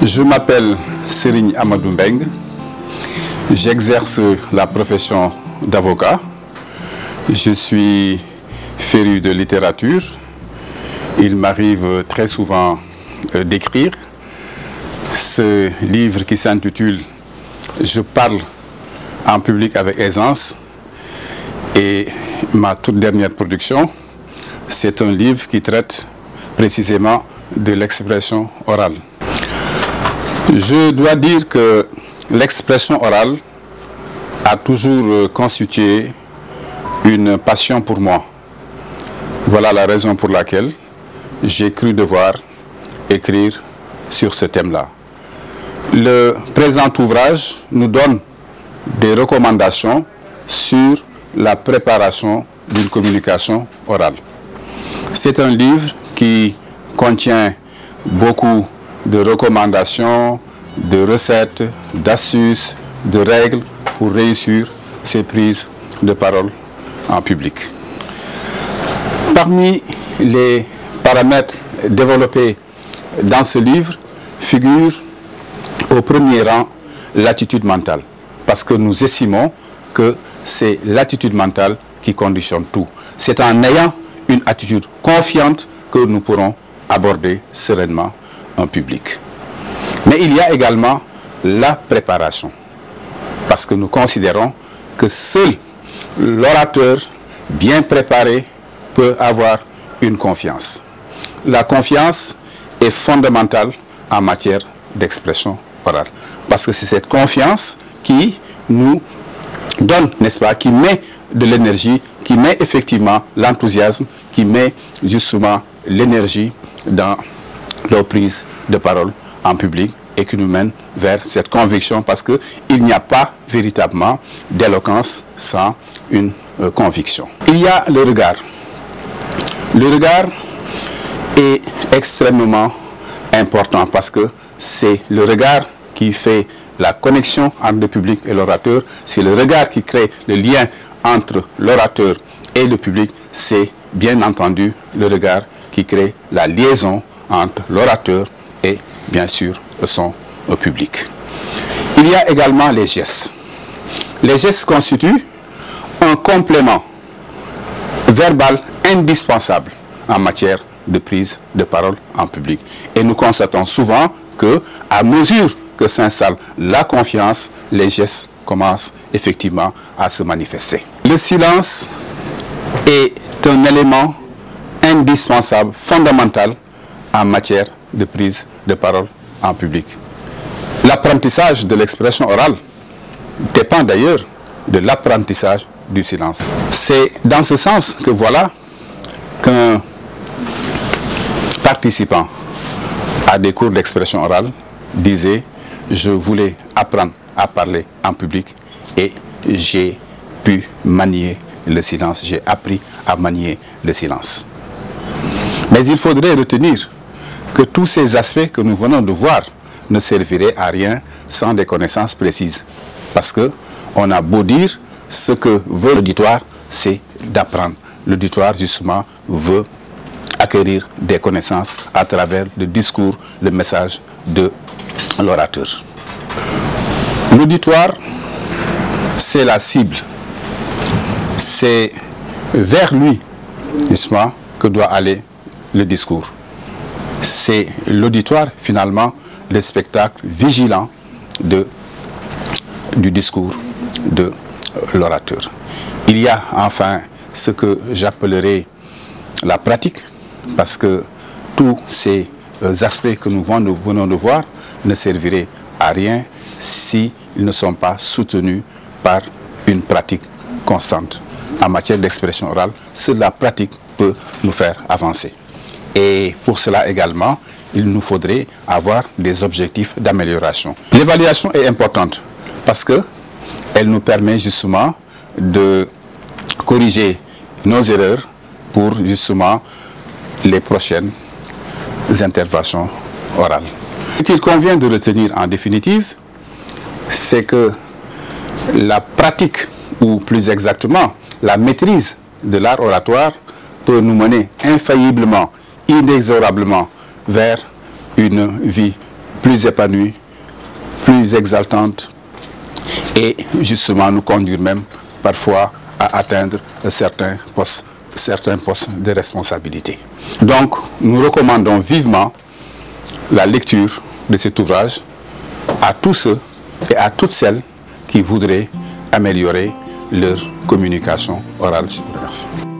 Je m'appelle Serigne Amadou Mbeng. J'exerce la profession d'avocat. Je suis féru de littérature. Il m'arrive très souvent d'écrire. Ce livre qui s'intitule « Je parle en public avec aisance » et ma toute dernière production, c'est un livre qui traite précisément de l'expression orale. Je dois dire que l'expression orale a toujours constitué une passion pour moi. Voilà la raison pour laquelle j'ai cru devoir écrire sur ce thème-là. Le présent ouvrage nous donne des recommandations sur la préparation d'une communication orale. C'est un livre qui contient beaucoup de recommandations, de recettes, d'astuces, de règles pour réussir ses prises de parole en public. Parmi les paramètres développés dans ce livre figure au premier rang l'attitude mentale, parce que nous estimons que c'est l'attitude mentale qui conditionne tout. C'est en ayant une attitude confiante que nous pourrons aborder sereinement un public. Mais il y a également la préparation, parce que nous considérons que seul l'orateur bien préparé peut avoir une confiance. La confiance est fondamentale en matière d'expression orale, parce que c'est cette confiance qui nous donne, n'est-ce pas, qui met de l'énergie, qui met effectivement l'enthousiasme, qui met justement l'énergie dans nos prises de parole en public et qui nous mène vers cette conviction, parce qu'il n'y a pas véritablement d'éloquence sans une conviction. Il y a le regard. Le regard est extrêmement important parce que c'est le regard qui fait la connexion entre le public et l'orateur. C'est le regard qui crée le lien entre l'orateur et le public. C'est bien entendu le regard qui crée la liaison entre l'orateur et bien sûr son public. Il y a également les gestes. Les gestes constituent un complément verbal indispensable en matière de prise de parole en public. Et nous constatons souvent que, à mesure que s'installe la confiance, les gestes commencent effectivement à se manifester. Le silence est un élément indispensable, fondamental en matière de prise de parole en public. L'apprentissage de l'expression orale dépend d'ailleurs de l'apprentissage du silence. C'est dans ce sens que voilà qu'un participant à des cours d'expression orale disait: je voulais apprendre à parler en public et j'ai pu manier le silence, j'ai appris à manier le silence. Mais il faudrait retenir que tous ces aspects que nous venons de voir ne serviraient à rien sans des connaissances précises. Parce que on a beau dire, ce que veut l'auditoire, c'est d'apprendre. L'auditoire, justement, veut acquérir des connaissances à travers le discours, le message de l'orateur. L'auditoire, c'est la cible. C'est vers lui, justement, que doit aller le discours. C'est l'auditoire, finalement, le spectacle vigilant du discours de l'orateur. Il y a enfin ce que j'appellerais la pratique, parce que tous ces aspects que nous venons de voir ne serviraient à rien s'ils ne sont pas soutenus par une pratique constante. En matière d'expression orale, seule la pratique peut nous faire avancer. Et pour cela également, il nous faudrait avoir des objectifs d'amélioration. L'évaluation est importante parce qu'elle nous permet justement de corriger nos erreurs pour justement les prochaines interventions orales. Ce qu'il convient de retenir en définitive, c'est que la pratique, ou plus exactement la maîtrise de l'art oratoire, peut nous mener infailliblement, inexorablement vers une vie plus épanouie, plus exaltante et justement nous conduire même parfois à atteindre certains postes de responsabilité. Donc nous recommandons vivement la lecture de cet ouvrage à tous ceux et à toutes celles qui voudraient améliorer leur communication orale. Je vous remercie.